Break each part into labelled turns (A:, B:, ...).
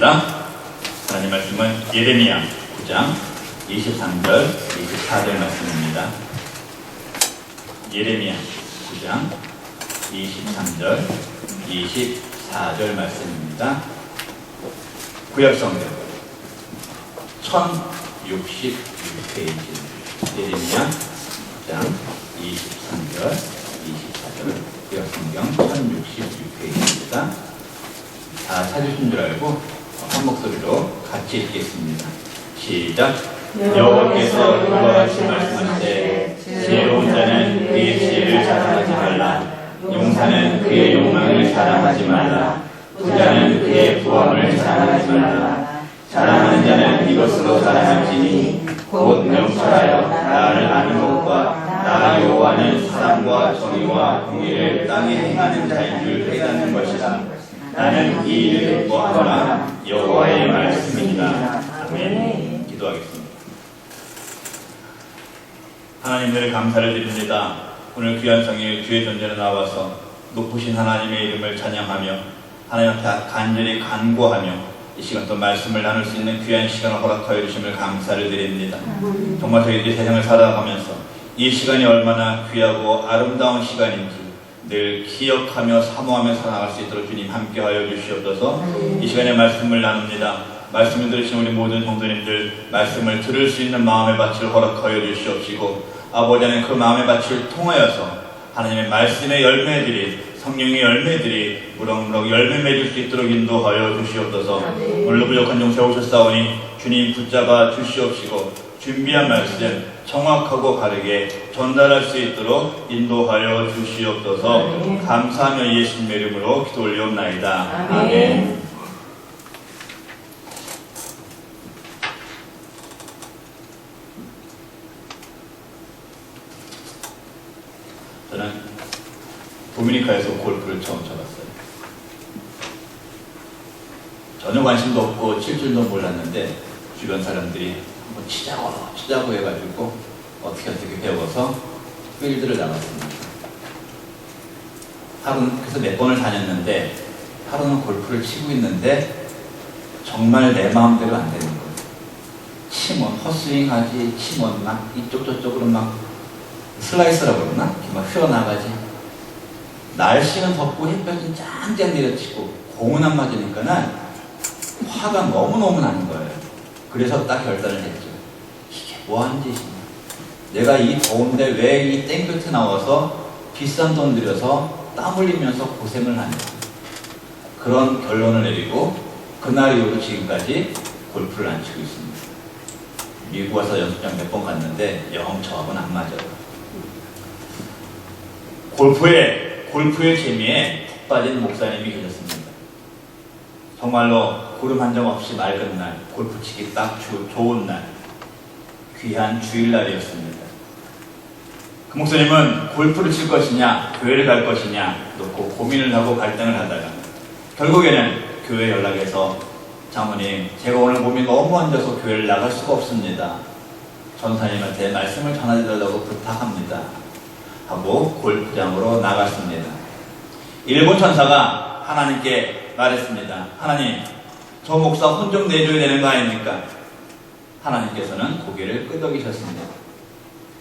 A: 하겠습니다. 하나님 말씀은 예레미야 9장 23절, 24절 말씀입니다. 예레미야 9장 23절, 24절 말씀입니다. 구약성경 1066페이지 예레미야 9장 23절, 24절 구약성경 1066페이지입니다. 다 찾으신 줄 알고 한 목소리로 같이 읽겠습니다. 시작. 여호와께서 그와 같이 말씀하시되 지혜로운 자는 그의 지혜를 자랑하지 말라. 용사는 그의 욕망을 자랑하지 말라. 부자는 그의 부함을 자랑하지 말라. 자랑하는 자는 이것으로 자랑할지니 곧 명철하여 나를 아는 것과 나 여호와는 사랑과 정의와 공의를 땅에 행하는 자인 줄 깨닫는 것이다. 나는 이 일을 기뻐하노라. 여호와의 말씀입니다. 아멘. 기도하겠습니다. 하나님 늘 감사를 드립니다. 오늘 귀한 성일 주의 존재로 나와서 높으신 하나님의 이름을 찬양하며 하나님한테 간절히 간구하며 이 시간 또 말씀을 나눌 수 있는 귀한 시간을 허락하여 주심을 감사를 드립니다. 정말 저희들이 세상을 살아가면서 이 시간이 얼마나 귀하고 아름다운 시간인지 늘 기억하며 사모하며 살아갈 수 있도록 주님 함께하여 주시옵소서. 이 시간에 말씀을 나눕니다. 말씀을 들으신 우리 모든 성도님들 말씀을 들을 수 있는 마음의 밭을 허락하여 주시옵시고 아버지는 그 마음의 밭을 통하여서 하나님의 말씀의 열매들이 성령의 열매들이 무럭무럭 열매 맺을 수 있도록 인도하여 주시옵소서. 오늘도 부족한 용서 오셨사오니 주님 붙잡아 주시옵시고 준비한 말씀 정확하고 바르게 전달할 수 있도록 인도하여 주시옵소서. 감사하며 예수님의 이름으로 기도 올리옵나이다. 아멘. 저는 도미니카에서 골프를 처음 쳐봤어요. 전혀 관심도 없고 칠 줄도 몰랐는데 주변 사람들이 한번 치자고 해가지고 어떻게 배워서 필드를 나갔습니다. 하루는 그래서 몇 번을 다녔는데 하루는 골프를 치고 있는데 정말 내 마음대로 안 되는 거예요. 치면 헛스윙하지, 치면 막 이쪽 저쪽으로 막 슬라이스라고 그러나? 막 흘러나가지. 날씨는 덥고 햇볕은 짱짱 내려치고 공은 안 맞으니까는 화가 너무너무 나는 거예요. 그래서 딱 결단을 했죠. 이게 뭐하는 짓이냐. 내가 이 더운데 왜 이 땡볕에 나와서 비싼 돈 들여서 땀 흘리면서 고생을 하냐. 그런 결론을 내리고 그날 이후로 지금까지 골프를 안 치고 있습니다. 미국 와서 연습장 몇 번 갔는데 영 저하고는 안 맞아요. 골프의 재미에 푹 빠진 목사님이 계셨습니다. 정말로 구름 한 점 없이 맑은 날, 골프 치기 딱 좋은 날, 귀한 주일날이었습니다. 그 목사님은 골프를 칠 것이냐, 교회를 갈 것이냐 놓고 고민을 하고 갈등을 하다가 결국에는 교회 연락해서 장모님, 제가 오늘 몸이 너무 안 좋아서 교회를 나갈 수가 없습니다. 전사님한테 말씀을 전해달라고 부탁합니다. 하고 골프장으로 나갔습니다. 일본 천사가 하나님께 말했습니다. 하나님, 저 목사 혼 좀 내줘야 되는 거 아닙니까? 하나님께서는 고개를 끄덕이셨습니다.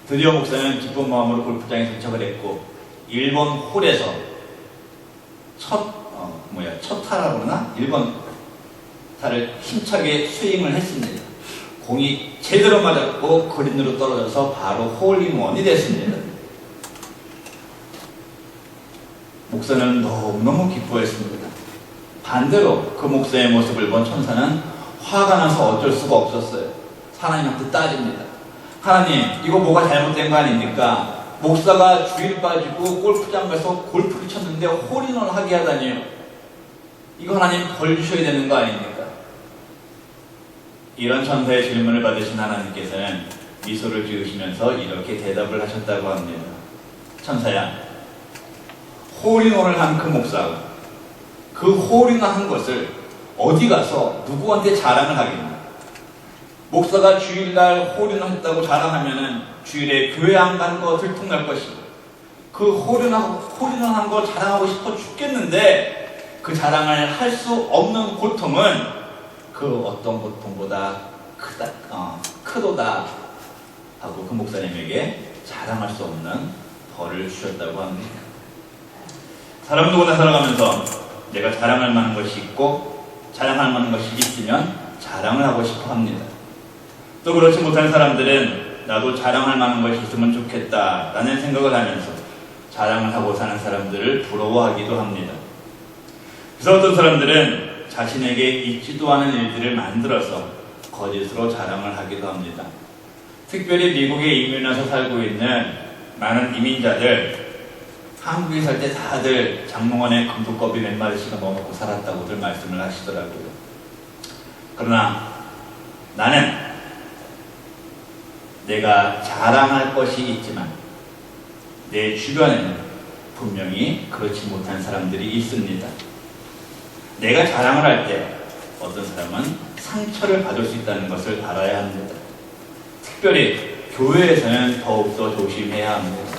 A: 드디어 목사는 기쁜 마음으로 골프장에 도착을 했고 일본 홀에서 첫 타라고 그러나? 1번 타를 힘차게 스윙을 했습니다. 공이 제대로 맞았고 그린으로 떨어져서 바로 홀인원이 됐습니다. 목사는 너무너무 기뻐했습니다. 반대로 그 목사의 모습을 본 천사는 화가 나서 어쩔 수가 없었어요. 하나님한테 따집니다. 하나님, 이거 뭐가 잘못된 거 아닙니까? 목사가 주일 빠지고 골프장 가서 골프를 쳤는데 홀인원을 하게 하다니요. 이거 하나님 벌 주셔야 되는 거 아닙니까? 이런 천사의 질문을 받으신 하나님께서는 미소를 지으시면서 이렇게 대답을 하셨다고 합니다. 천사야, 홀인원을 한 그 목사가 그 홀인원 한 것을 어디 가서 누구한테 자랑을 하겠나? 목사가 주일날 홀인원 했다고 자랑하면은 주일에 교회 안 간 거 들통날 것이고 그 홀인원 한 거 자랑하고 싶어 죽겠는데 그 자랑을 할 수 없는 고통은 그 어떤 고통보다 크도다 하고 그 목사님에게 자랑할 수 없는 벌을 주셨다고 합니다. 사람 누구나 살아가면서 내가 자랑할 만한 것이 있고 자랑할 만한 것이 있으면 자랑을 하고 싶어 합니다. 또 그렇지 못한 사람들은 나도 자랑할 만한 것이 있으면 좋겠다 라는 생각을 하면서 자랑을 하고 사는 사람들을 부러워하기도 합니다. 그래서 어떤 사람들은 자신에게 있지도 않은 일들을 만들어서 거짓으로 자랑을 하기도 합니다. 특별히 미국에 이민 와서 살고 있는 많은 이민자들, 한국에 살 때 다들 장롱안에 금두꺼비 몇 마리씩은 넣어놓고 살았다고들 말씀을 하시더라고요. 그러나 나는 내가 자랑할 것이 있지만 내 주변에는 분명히 그렇지 못한 사람들이 있습니다. 내가 자랑을 할 때 어떤 사람은 상처를 받을 수 있다는 것을 알아야 합니다. 특별히 교회에서는 더욱더 조심해야 합니다.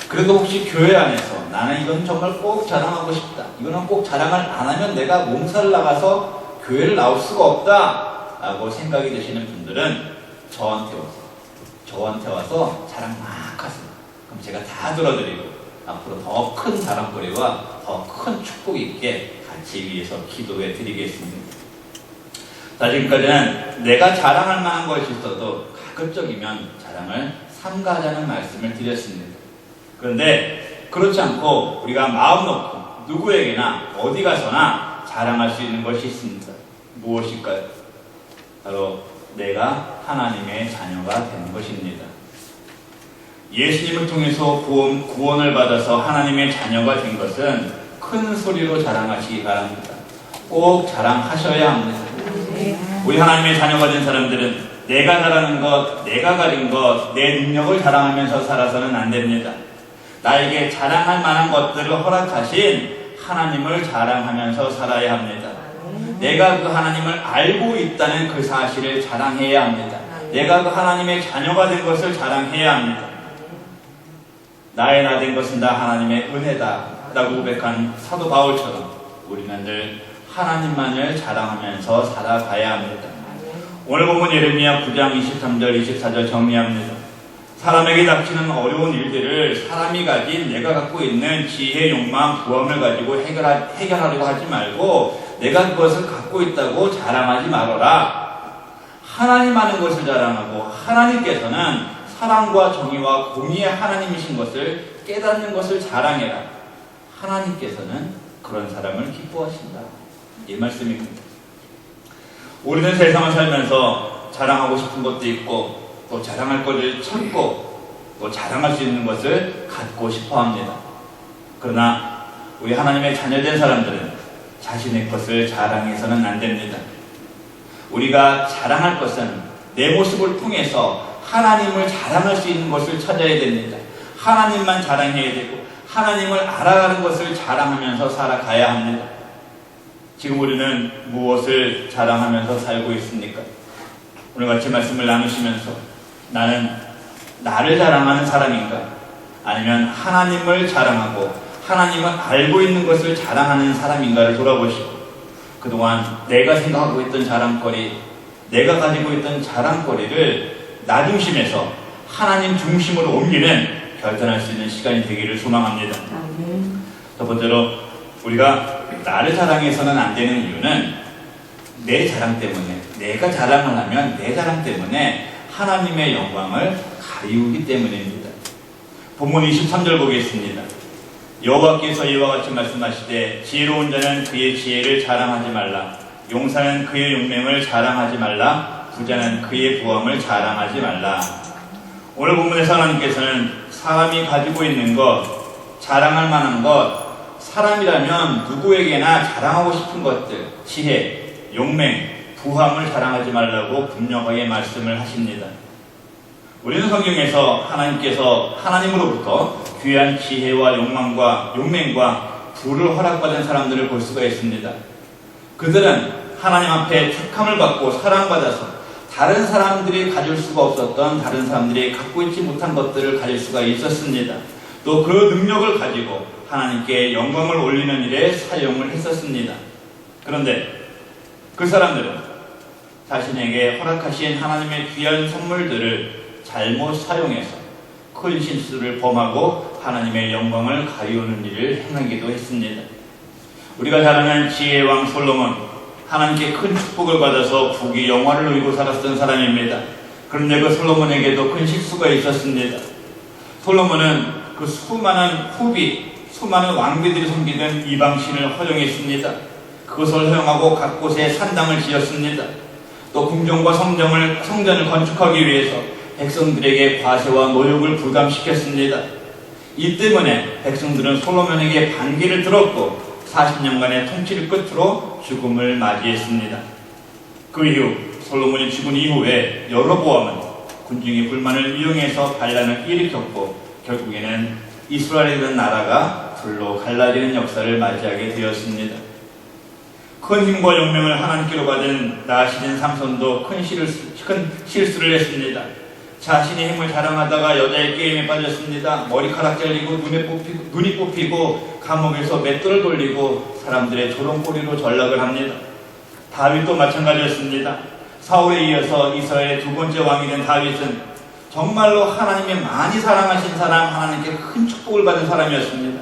A: 그래도 혹시 교회 안에서 나는 이건 정말 꼭 자랑하고 싶다, 이거는 꼭 자랑을 안 하면 내가 몸살 나가서 교회를 나올 수가 없다 라고 생각이 드시는 분들은 저한테 와서 자랑 막 하세요. 그럼 제가 다 들어드리고 앞으로 더 큰 자랑거리와 더 큰 축복이 있게 같이 위해서 기도해 드리겠습니다. 자, 지금까지는 내가 자랑할 만한 것이 있어도 가급적이면 자랑을 삼가자는 말씀을 드렸습니다. 그런데 그렇지 않고 우리가 마음 놓고 누구에게나 어디 가서나 자랑할 수 있는 것이 있습니다. 무엇일까요? 바로 내가 하나님의 자녀가 되는 것입니다. 예수님을 통해서 구원을 받아서 하나님의 자녀가 된 것은 큰 소리로 자랑하시기 바랍니다. 꼭 자랑하셔야 합니다. 우리 하나님의 자녀가 된 사람들은 내가 잘하는 것, 내가 가진 것, 내 능력을 자랑하면서 살아서는 안 됩니다. 나에게 자랑할 만한 것들을 허락하신 하나님을 자랑하면서 살아야 합니다. 내가 그 하나님을 알고 있다는 그 사실을 자랑해야 합니다. 내가 그 하나님의 자녀가 된 것을 자랑해야 합니다. 나의 나 된 것은 다 하나님의 은혜다 라고 고백한 사도 바울처럼 우리는 늘 하나님만을 자랑하면서 살아가야 합니다. 오늘 본문 예레미야 9장 23절 24절 정리합니다. 사람에게 닥치는 어려운 일들을 사람이 가진 내가 갖고 있는 지혜, 욕망, 부함을 가지고 해결하려고 하지 말고 내가 그것을 갖고 있다고 자랑하지 말아라. 하나님 아는 것을 자랑하고 하나님께서는 사랑과 정의와 공의의 하나님이신 것을 깨닫는 것을 자랑해라. 하나님께서는 그런 사람을 기뻐하신다. 이 말씀입니다. 우리는 세상을 살면서 자랑하고 싶은 것도 있고 또 자랑할 것을 참고 또 자랑할 수 있는 것을 갖고 싶어 합니다. 그러나 우리 하나님의 자녀된 사람들은 자신의 것을 자랑해서는 안 됩니다. 우리가 자랑할 것은 내 모습을 통해서 하나님을 자랑할 수 있는 것을 찾아야 됩니다. 하나님만 자랑해야 되고 하나님을 알아가는 것을 자랑하면서 살아가야 합니다. 지금 우리는 무엇을 자랑하면서 살고 있습니까? 오늘 같이 말씀을 나누시면서 나는 나를 자랑하는 사람인가? 아니면 하나님을 자랑하고 하나님을 알고 있는 것을 자랑하는 사람인가를 돌아보시고 그동안 내가 생각하고 있던 자랑거리, 내가 가지고 있던 자랑거리를 나 중심에서 하나님 중심으로 옮기는 결단할 수 있는 시간이 되기를 소망합니다. 첫 번째로 우리가 나를 자랑해서는 안 되는 이유는 내 자랑 때문에, 내가 자랑을 하면 내 자랑 때문에 하나님의 영광을 가리우기 때문입니다. 본문 23절 보겠습니다. 여호와께서 이와 같이 말씀하시되 지혜로운 자는 그의 지혜를 자랑하지 말라. 용사는 그의 용맹을 자랑하지 말라. 부자는 그의 부함을 자랑하지 말라. 오늘 본문에서 하나님께서는 사람이 가지고 있는 것, 자랑할 만한 것, 사람이라면 누구에게나 자랑하고 싶은 것들, 지혜, 용맹, 부함을 자랑하지 말라고 분명하게 말씀을 하십니다. 우리는 성경에서 하나님께서 하나님으로부터 귀한 지혜와 용맹과 부를 허락받은 사람들을 볼 수가 있습니다. 그들은 하나님 앞에 택함을 받고 사랑받아서 다른 사람들이 가질 수가 없었던, 다른 사람들이 갖고 있지 못한 것들을 가질 수가 있었습니다. 또 그 능력을 가지고 하나님께 영광을 올리는 일에 사용을 했었습니다. 그런데 그 사람들은 자신에게 허락하신 하나님의 귀한 선물들을 잘못 사용해서 큰 실수를 범하고 하나님의 영광을 가리우는 일을 행하기도 했습니다. 우리가 잘 아는 지혜의 왕 솔로몬, 하나님께 큰 축복을 받아서 부귀 영화를 누리고 살았던 사람입니다. 그런데 그 솔로몬에게도 큰 실수가 있었습니다. 솔로몬은 그 수많은 왕비들이 섬기는 이방신을 허용했습니다. 그것을 허용하고 각 곳에 산당을 지었습니다. 또 궁전과 성전을 건축하기 위해서 백성들에게 과세와 노역을 부담시켰습니다. 이 때문에 백성들은 솔로몬에게 반기를 들었고 40년간의 통치를 끝으로 죽음을 맞이했습니다. 그 이후 솔로몬이 죽은 이후에 여로보암은 군중의 불만을 이용해서 반란을 일으켰고 결국에는 이스라엘이라는 나라가 둘로 갈라지는 역사를 맞이하게 되었습니다. 큰 힘과 용명을 하나님께로 받은 나시린 삼손도 큰 실수를 했습니다. 자신의 힘을 자랑하다가 여자의 게임에 빠졌습니다. 머리카락 잘리고 눈이 뽑히고 감옥에서 맷돌을 돌리고 사람들의 조롱거리로 전락을 합니다. 다윗도 마찬가지였습니다. 사울에 이어서 이스라엘의 두 번째 왕이 된 다윗은 정말로 하나님이 많이 사랑하신 사람, 하나님께 큰 축복을 받은 사람이었습니다.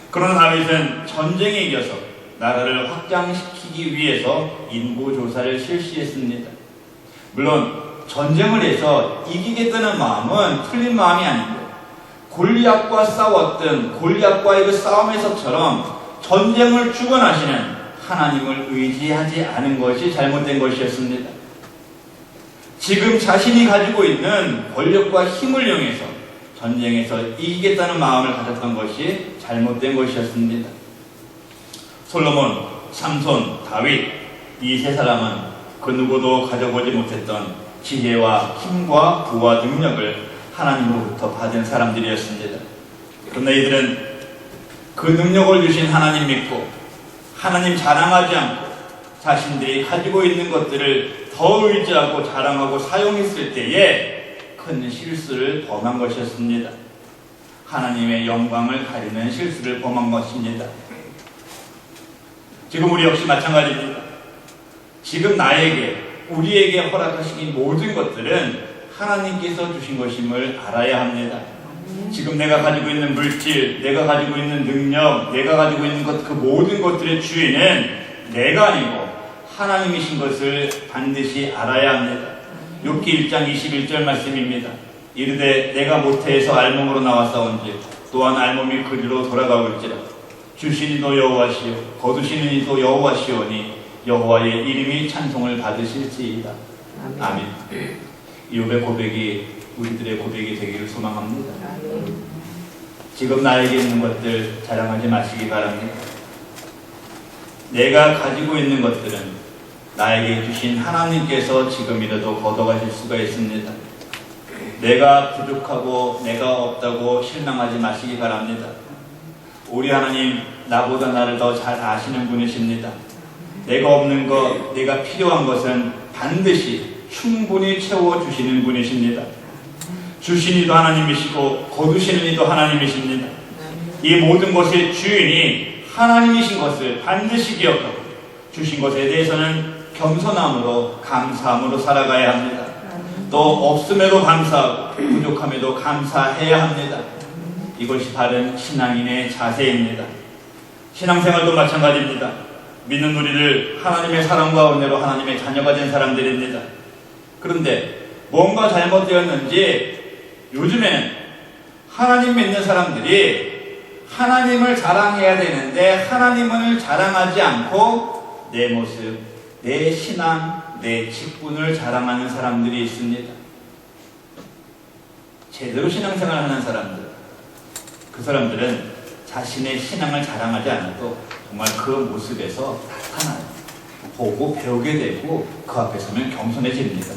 A: 그러나 다윗은 전쟁에 이어서 나라를 확장시키기 위해서 인구조사를 실시했습니다. 물론 전쟁을 해서 이기겠다는 마음은 틀린 마음이 아닌데 골리앗과 싸웠던 골리앗과의 그 싸움에서처럼 전쟁을 주관하시는 하나님을 의지하지 않은 것이 잘못된 것이었습니다. 지금 자신이 가지고 있는 권력과 힘을 이용해서 전쟁에서 이기겠다는 마음을 가졌던 것이 잘못된 것이었습니다. 솔로몬, 삼손, 다윗 이 세 사람은 그 누구도 가져보지 못했던 지혜와 힘과 부와 능력을 하나님으로부터 받은 사람들이었습니다. 그러나 이들은 그 능력을 주신 하나님 믿고 하나님 자랑하지 않고 자신들이 가지고 있는 것들을 더 의지하고 자랑하고 사용했을 때에 큰 실수를 범한 것이었습니다. 하나님의 영광을 가리는 실수를 범한 것입니다. 지금 우리 역시 마찬가지입니다. 지금 우리에게 허락하신 모든 것들은 하나님께서 주신 것임을 알아야 합니다. 지금 내가 가지고 있는 물질, 내가 가지고 있는 능력, 내가 가지고 있는 그 모든 것들의 주인은 내가 아니고 하나님이신 것을 반드시 알아야 합니다. 욥기 1장 21절 말씀입니다. 이르되 내가 모태에서 알몸으로 나왔사온즉 또한 알몸이 그리로 돌아가올지라 주시니도 여호와시요 거두시는 이도 여호와시오니 여호와의 이름이 찬송을 받으실지이다. 아멘. 욥의 고백이 우리들의 고백이 되기를 소망합니다. 지금 나에게 있는 것들 자랑하지 마시기 바랍니다. 내가 가지고 있는 것들은 나에게 주신 하나님께서 지금이라도 걷어가실 수가 있습니다. 내가 부족하고 내가 없다고 실망하지 마시기 바랍니다. 우리 하나님 나보다 나를 더 잘 아시는 분이십니다. 내가 없는 것, 내가 필요한 것은 반드시 충분히 채워주시는 분이십니다. 주신 이도 하나님이시고 거두시는 이도 하나님이십니다. 이 모든 것의 주인이 하나님이신 것을 반드시 기억하고 주신 것에 대해서는 겸손함으로 감사함으로 살아가야 합니다. 또 없음에도 감사하고 부족함에도 감사해야 합니다. 이것이 바른 신앙인의 자세입니다. 신앙생활도 마찬가지입니다. 믿는 우리들 하나님의 사랑과 은혜로 하나님의 자녀가 된 사람들입니다. 그런데 뭔가 잘못되었는지 요즘에는 하나님 믿는 사람들이 하나님을 자랑해야 되는데 하나님을 자랑하지 않고 내 모습, 내 신앙, 내 직분을 자랑하는 사람들이 있습니다. 제대로 신앙생활을 하는 사람들, 그 사람들은 자신의 신앙을 자랑하지 않아도 정말 그 모습에서 나타나요. 보고 배우게 되고 그 앞에 서면 겸손해집니다.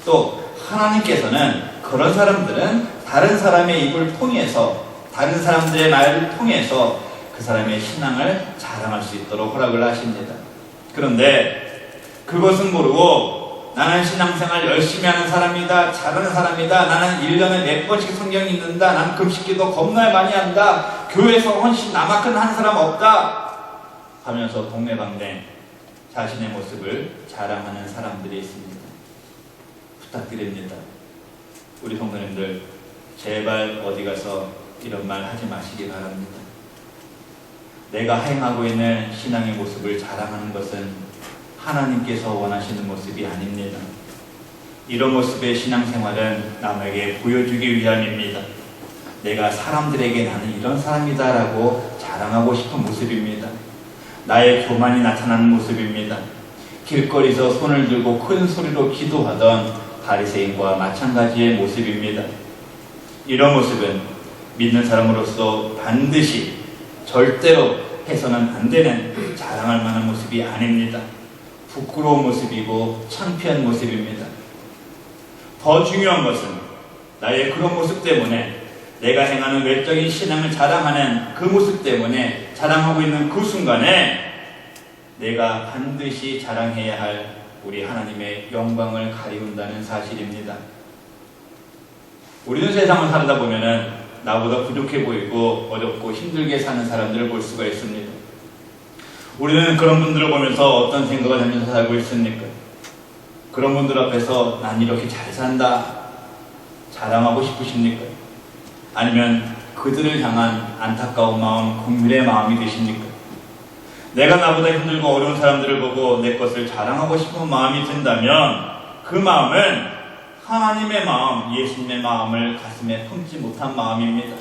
A: 또 하나님께서는 그런 사람들은 다른 사람의 입을 통해서 다른 사람들의 말을 통해서 그 사람의 신앙을 자랑할 수 있도록 허락을 하십니다. 그런데 그것은 모르고 나는 신앙생활 열심히 하는 사람이다, 잘하는 사람이다, 나는 1년에 몇 번씩 성경 읽는다, 나는 금식기도 겁나 많이 한다, 교회에서 헌신 나만큼 하는 사람 없다 하면서 동네방네 자신의 모습을 자랑하는 사람들이 있습니다. 부탁드립니다. 우리 성도님들, 제발 어디 가서 이런 말 하지 마시기 바랍니다. 내가 행하고 있는 신앙의 모습을 자랑하는 것은 하나님께서 원하시는 모습이 아닙니다. 이런 모습의 신앙생활은 남에게 보여주기 위함입니다. 내가 사람들에게 나는 이런 사람이다 라고 자랑하고 싶은 모습입니다. 나의 교만이 나타나는 모습입니다. 길거리에서 손을 들고 큰 소리로 기도하던 바리새인과 마찬가지의 모습입니다. 이런 모습은 믿는 사람으로서 반드시 절대로 해서는 안 되는 자랑할 만한 모습이 아닙니다. 부끄러운 모습이고 창피한 모습입니다. 더 중요한 것은 나의 그런 모습 때문에 내가 행하는 외적인 신앙을 자랑하는 그 모습 때문에 자랑하고 있는 그 순간에 내가 반드시 자랑해야 할 우리 하나님의 영광을 가리운다는 사실입니다. 우리는 세상을 살다 보면은 나보다 부족해 보이고 어렵고 힘들게 사는 사람들을 볼 수가 있습니다. 우리는 그런 분들을 보면서 어떤 생각을 하면서 살고 있습니까? 그런 분들 앞에서 난 이렇게 잘 산다 자랑하고 싶으십니까? 아니면 그들을 향한 안타까운 마음, 국민의 마음이 되십니까? 내가 나보다 힘들고 어려운 사람들을 보고 내 것을 자랑하고 싶은 마음이 든다면 그 마음은 하나님의 마음, 예수님의 마음을 가슴에 품지 못한 마음입니다.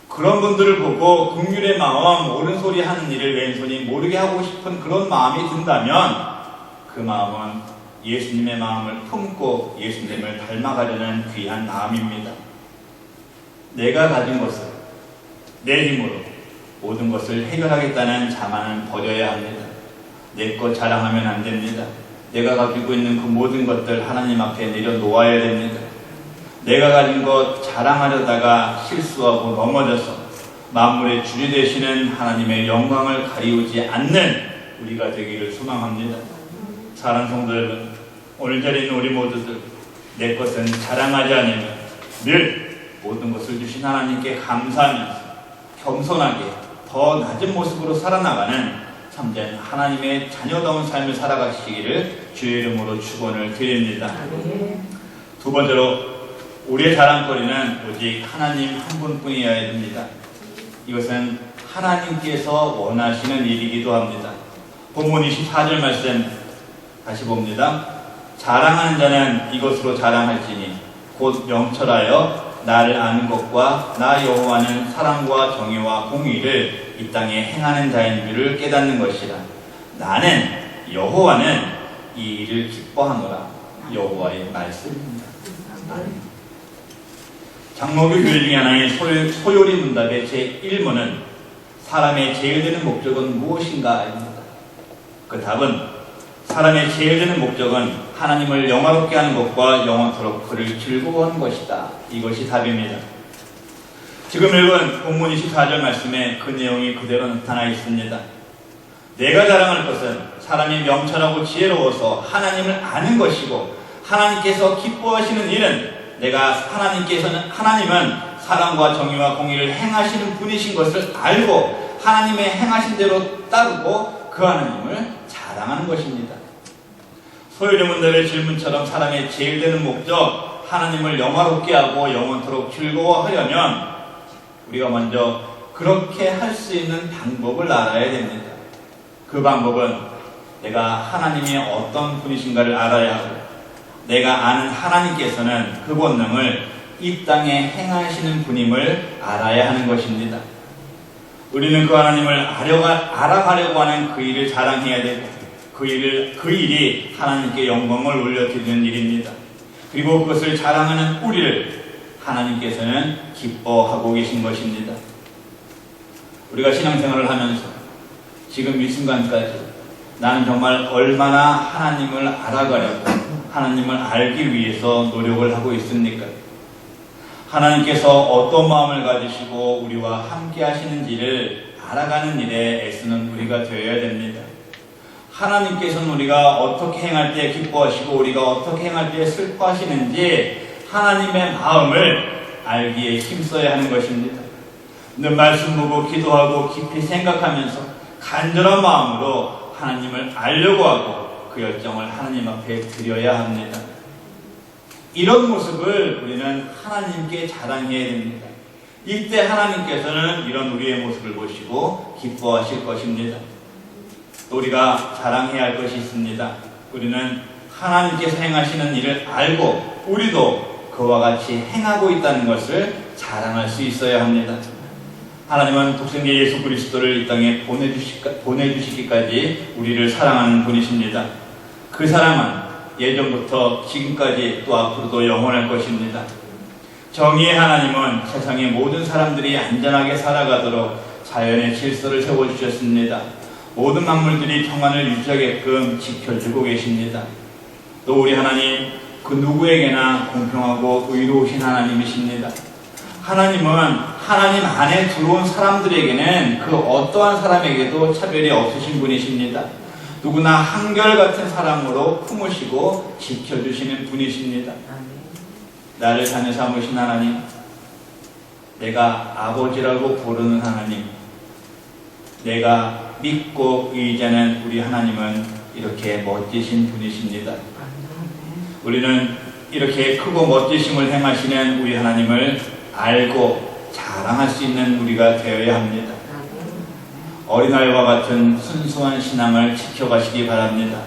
A: 그런 분들을 보고 긍휼의 마음, 옳은 소리 하는 일을 왼손이 모르게 하고 싶은 그런 마음이 든다면 그 마음은 예수님의 마음을 품고 예수님을 닮아가려는 귀한 마음입니다. 내가 가진 것을 내 힘으로 모든 것을 해결하겠다는 자만은 버려야 합니다. 내 것 자랑하면 안 됩니다. 내가 가지고 있는 그 모든 것들 하나님 앞에 내려놓아야 됩니다. 내가 가진 것 자랑하려다가 실수하고 넘어져서 만물의 주리 되시는 하나님의 영광을 가리우지 않는 우리가 되기를 소망합니다. 사랑하는 성도 여러분, 오늘 자리에 있는 우리 모두들 내 것은 자랑하지 않으면 늘 모든 것을 주신 하나님께 감사하면서 겸손하게 더 낮은 모습으로 살아나가는 참된 하나님의 자녀다운 삶을 살아가시기를 주의 이름으로 축원을 드립니다. 두 번째로 우리의 자랑거리는 오직 하나님 한 분뿐이어야 됩니다. 이것은 하나님께서 원하시는 일이기도 합니다. 본문 24절 말씀 다시 봅니다. 자랑하는 자는 이것으로 자랑할지니 곧 명철하여 나를 아는 것과 나 여호와는 사랑과 정의와 공의를 이 땅에 행하는 자인 줄을 깨닫는 것이라. 나는 여호와는 이 일을 기뻐하노라. 여호와의 말씀입니다. 장로교 교리 중에 하나인 소요리 문답의 제1문은 사람의 제일 되는 목적은 무엇인가? 입니다. 그 답은 사람의 제일 되는 목적은 하나님을 영화롭게 하는 것과 영원토록 그를 즐거워하는 것이다. 이것이 답입니다. 지금 읽은 본문 24절 말씀에 그 내용이 그대로 나타나 있습니다. 내가 자랑할 것은 사람이 명철하고 지혜로워서 하나님을 아는 것이고 하나님께서 기뻐하시는 일은 하나님은 사랑과 정의와 공의를 행하시는 분이신 것을 알고 하나님의 행하신 대로 따르고 그 하나님을 자랑하는 것입니다. 소요리 문답의 질문처럼 사람의 제일 되는 목적, 하나님을 영화롭게 하고 영원토록 즐거워하려면 우리가 먼저 그렇게 할 수 있는 방법을 알아야 됩니다. 그 방법은 내가 하나님이 어떤 분이신가를 알아야 하고 내가 아는 하나님께서는 그 본능을 이 땅에 행하시는 분임을 알아야 하는 것입니다. 우리는 그 하나님을 알아가려고 하는 그 일을 자랑해야 되고 그 일이 하나님께 영광을 올려드리는 일입니다. 그리고 그것을 자랑하는 우리를 하나님께서는 기뻐하고 계신 것입니다. 우리가 신앙생활을 하면서 지금 이 순간까지 나는 정말 얼마나 하나님을 알아가려고 하나님을 알기 위해서 노력을 하고 있습니까? 하나님께서 어떤 마음을 가지시고 우리와 함께 하시는지를 알아가는 일에 애쓰는 우리가 되어야 됩니다. 하나님께서는 우리가 어떻게 행할 때 기뻐하시고 우리가 어떻게 행할 때 슬퍼하시는지 하나님의 마음을 알기에 힘써야 하는 것입니다. 늘 말씀 보고 기도하고 깊이 생각하면서 간절한 마음으로 하나님을 알려고 하고 그 열정을 하나님 앞에 드려야 합니다. 이런 모습을 우리는 하나님께 자랑해야 됩니다. 이때 하나님께서는 이런 우리의 모습을 보시고 기뻐하실 것입니다. 또 우리가 자랑해야 할 것이 있습니다. 우리는 하나님께서 행하시는 일을 알고 우리도 그와 같이 행하고 있다는 것을 자랑할 수 있어야 합니다. 하나님은 독생자 예수 그리스도를 이 땅에 보내주시기까지 우리를 사랑하는 분이십니다. 그 사랑은 예전부터 지금까지 또 앞으로도 영원할 것입니다. 정의의 하나님은 세상의 모든 사람들이 안전하게 살아가도록 자연의 질서를 세워주셨습니다. 모든 만물들이 평안을 유지하게끔 지켜주고 계십니다. 또 우리 하나님 그 누구에게나 공평하고 의로우신 하나님이십니다. 하나님은 하나님 안에 들어온 사람들에게는 그 어떠한 사람에게도 차별이 없으신 분이십니다. 누구나 한결같은 사랑으로 품으시고 지켜주시는 분이십니다. 나를 자녀 삼으신 하나님, 내가 아버지라고 부르는 하나님, 내가 믿고 의지하는 우리 하나님은 이렇게 멋지신 분이십니다. 우리는 이렇게 크고 멋지심을 행하시는 우리 하나님을 알고 자랑할 수 있는 우리가 되어야 합니다. 어린아이와 같은 순수한 신앙을 지켜가시기 바랍니다.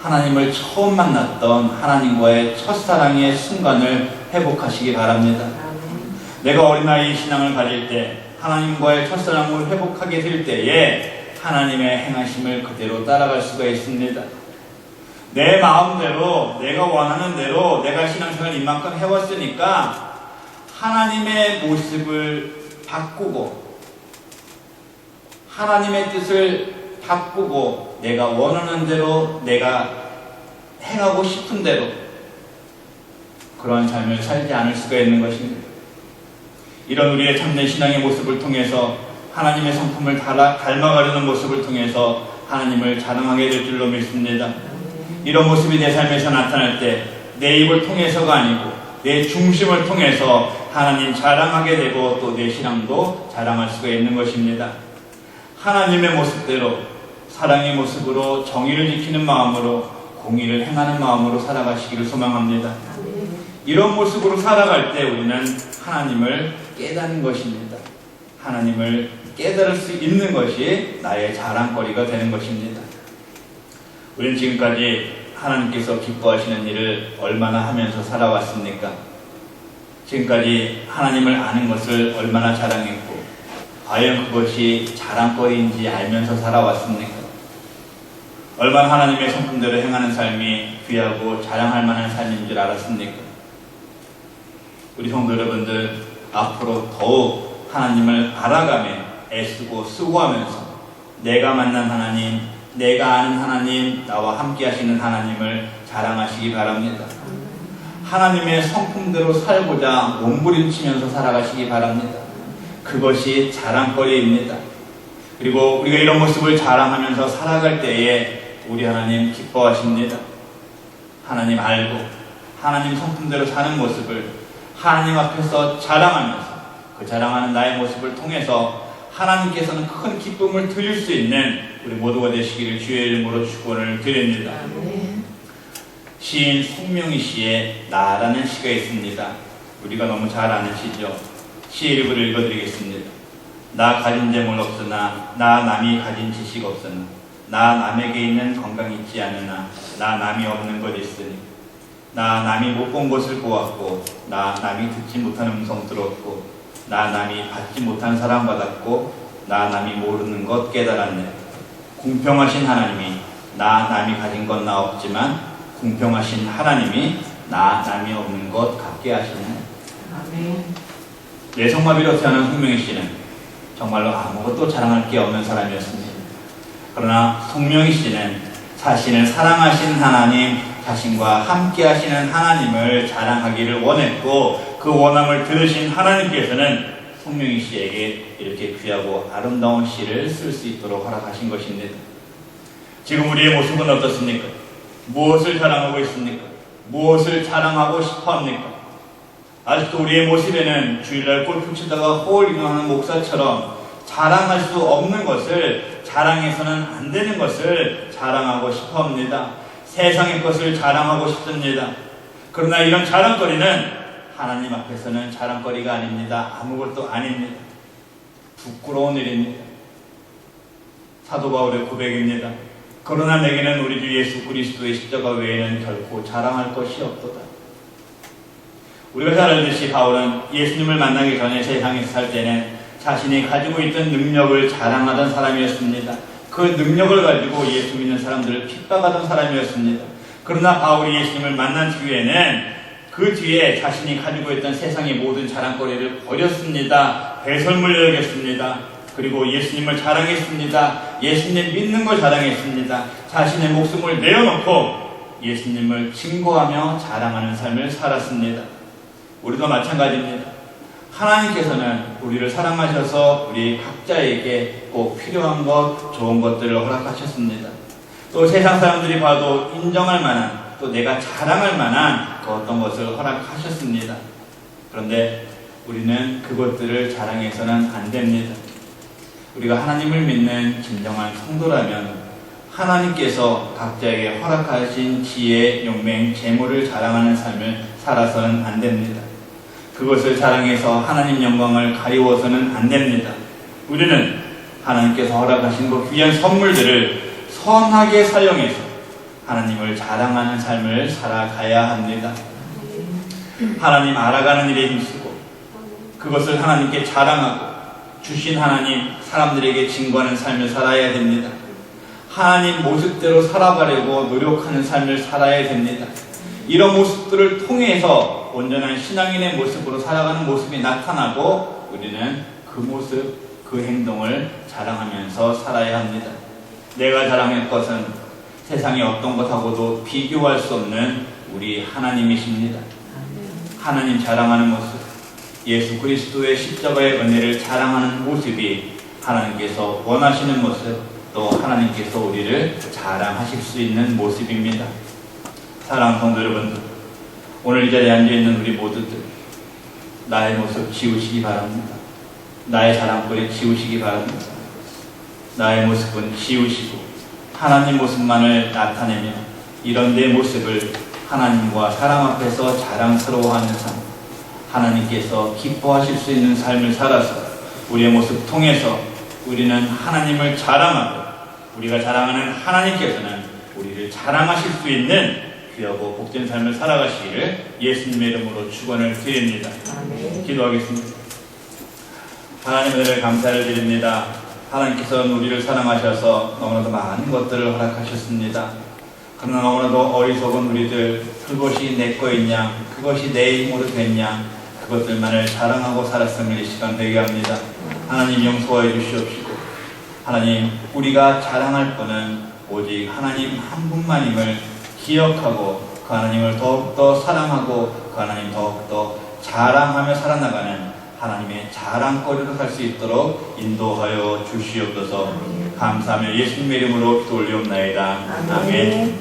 A: 하나님을 처음 만났던 하나님과의 첫사랑의 순간을 회복하시기 바랍니다. 내가 어린아이 신앙을 가질 때 하나님과의 첫사랑을 회복하게 될 때에 하나님의 행하심을 그대로 따라갈 수가 있습니다. 내 마음대로 내가 원하는 대로 내가 신앙생활을 이만큼 해왔으니까 하나님의 모습을 바꾸고 하나님의 뜻을 바꾸고 내가 원하는 대로 내가 행하고 싶은 대로 그런 삶을 살지 않을 수가 있는 것입니다. 이런 우리의 참된 신앙의 모습을 통해서 하나님의 성품을 닮아가려는 모습을 통해서 하나님을 자랑하게 될 줄로 믿습니다. 이런 모습이 내 삶에서 나타날 때 내 입을 통해서가 아니고 내 중심을 통해서 하나님 자랑하게 되고 또 내 신앙도 자랑할 수가 있는 것입니다. 하나님의 모습대로 사랑의 모습으로 정의를 지키는 마음으로 공의를 행하는 마음으로 살아가시기를 소망합니다. 이런 모습으로 살아갈 때 우리는 하나님을 깨닫는 것입니다. 하나님을 깨달을 수 있는 것이 나의 자랑거리가 되는 것입니다. 우리는 지금까지 하나님께서 기뻐하시는 일을 얼마나 하면서 살아왔습니까? 지금까지 하나님을 아는 것을 얼마나 자랑했고 과연 그것이 자랑거리인지 알면서 살아왔습니까? 얼마나 하나님의 성품대로 행하는 삶이 귀하고 자랑할 만한 삶인 줄 알았습니까? 우리 성도 여러분들 앞으로 더욱 하나님을 알아가며 애쓰고 수고하면서 내가 만난 하나님, 내가 아는 하나님, 나와 함께 하시는 하나님을 자랑하시기 바랍니다. 하나님의 성품대로 살고자 몸부림치면서 살아가시기 바랍니다. 그것이 자랑거리입니다. 그리고 우리가 이런 모습을 자랑하면서 살아갈 때에 우리 하나님 기뻐하십니다. 하나님 알고 하나님 성품대로 사는 모습을 하나님 앞에서 자랑하면서 그 자랑하는 나의 모습을 통해서 하나님께서는 큰 기쁨을 드릴 수 있는 우리 모두가 되시기를 주의 이름으로 축원을 드립니다. 시인 송명희 씨의 나라는 시가 있습니다. 우리가 너무 잘 아는 시죠. 시 일부를 읽어드리겠습니다. 나 가진 재물 없으나 나 남이 가진 지식 없으나 나 남에게 있는 건강 있지 않으나 나 남이 없는 것 있으니 나 남이 못 본 것을 보았고 나 남이 듣지 못한 음성 들었고 나 남이 받지 못한 사랑 받았고 나 남이 모르는 것 깨달았네. 공평하신 하나님이 나 남이 가진 건 나 없지만 공평하신 하나님이 나 남이 없는 것 갖게 하시네. 아멘. 뇌성마비로 태어난 송명희 씨는 정말로 아무것도 자랑할 게 없는 사람이었습니다. 그러나 송명희 씨는 자신을 사랑하신 하나님, 자신과 함께 하시는 하나님을 자랑하기를 원했고 그 원함을 들으신 하나님께서는 송명희 씨에게 이렇게 귀하고 아름다운 시를 쓸 수 있도록 허락하신 것입니다. 지금 우리의 모습은 어떻습니까? 무엇을 자랑하고 있습니까? 무엇을 자랑하고 싶어 합니까? 아직도 우리의 모습에는 주일날 골프 치다가 홀 이동하는 목사처럼 자랑할 수 없는 것을 자랑해서는 안 되는 것을 자랑하고 싶어 합니다. 세상의 것을 자랑하고 싶습니다. 그러나 이런 자랑거리는 하나님 앞에서는 자랑거리가 아닙니다. 아무것도 아닙니다. 부끄러운 일입니다. 사도 바울의 고백입니다. 그러나 내게는 우리 주 예수 그리스도의 십자가 외에는 결코 자랑할 것이 없도다. 우리가 잘 알듯이 바울은 예수님을 만나기 전에 세상에서 살 때는 자신이 가지고 있던 능력을 자랑하던 사람이었습니다. 그 능력을 가지고 예수 믿는 사람들을 핍박하던 사람이었습니다. 그러나 바울이 예수님을 만난 뒤에는 그 뒤에 자신이 가지고 있던 세상의 모든 자랑거리를 버렸습니다. 배설물로 여겼습니다. 그리고 예수님을 자랑했습니다. 예수님 믿는 걸 자랑했습니다. 자신의 목숨을 내어놓고 예수님을 증거하며 자랑하는 삶을 살았습니다. 우리도 마찬가지입니다. 하나님께서는 우리를 사랑하셔서 우리 각자에게 꼭 필요한 것, 좋은 것들을 허락하셨습니다. 또 세상 사람들이 봐도 인정할 만한, 또 내가 자랑할 만한 그 어떤 것을 허락하셨습니다. 그런데 우리는 그것들을 자랑해서는 안 됩니다. 우리가 하나님을 믿는 진정한 성도라면 하나님께서 각자에게 허락하신 지혜, 용맹, 재물을 자랑하는 삶을 살아서는 안 됩니다. 그것을 자랑해서 하나님 영광을 가리워서는 안 됩니다. 우리는 하나님께서 허락하신 그 귀한 선물들을 선하게 사용해서 하나님을 자랑하는 삶을 살아가야 합니다. 하나님 알아가는 일에 힘쓰고 그것을 하나님께 자랑하고 주신 하나님 사람들에게 증거하는 삶을 살아야 됩니다. 하나님 모습대로 살아가려고 노력하는 삶을 살아야 됩니다. 이런 모습들을 통해서 온전한 신앙인의 모습으로 살아가는 모습이 나타나고 우리는 그 모습, 그 행동을 자랑하면서 살아야 합니다. 내가 자랑할 것은 세상의 어떤 것하고도 비교할 수 없는 우리 하나님이십니다. 하나님 자랑하는 모습, 예수 그리스도의 십자가의 은혜를 자랑하는 모습이 하나님께서 원하시는 모습, 또 하나님께서 우리를 자랑하실 수 있는 모습입니다. 사랑하는 성도 여러분들, 오늘 이 자리에 앉아있는 우리 모두들 나의 모습 지우시기 바랍니다. 나의 자랑거리 지우시기 바랍니다. 나의 모습은 지우시고 하나님 모습만을 나타내며 이런 내 모습을 하나님과 사람 앞에서 자랑스러워하는 삶, 하나님께서 기뻐하실 수 있는 삶을 살아서 우리의 모습 통해서 우리는 하나님을 자랑하고 우리가 자랑하는 하나님께서는 우리를 자랑하실 수 있는 귀하고 복된 삶을 살아가시기를 예수님의 이름으로 축원을 드립니다. 기도하겠습니다. 하나님의 은혜를 감사를 드립니다. 하나님께서는 우리를 사랑하셔서 너무나도 많은 것들을 허락하셨습니다. 그러나 너무나도 어리석은 우리들, 그것이 내 거있냐, 그것이 내 힘으로 됐냐, 그것들만을 자랑하고 살았음을 이 시간 되게 합니다. 하나님 용서해 주시옵시고, 하나님 우리가 자랑할 분은 오직 하나님 한 분만임을 기억하고 그 하나님을 더욱더 사랑하고 그 하나님 더욱더 자랑하며 살아나가는 하나님의 자랑거리로 살 수 있도록 인도하여 주시옵소서. 감사하며 예수님의 이름으로 기도 올리옵나이다. 아멘.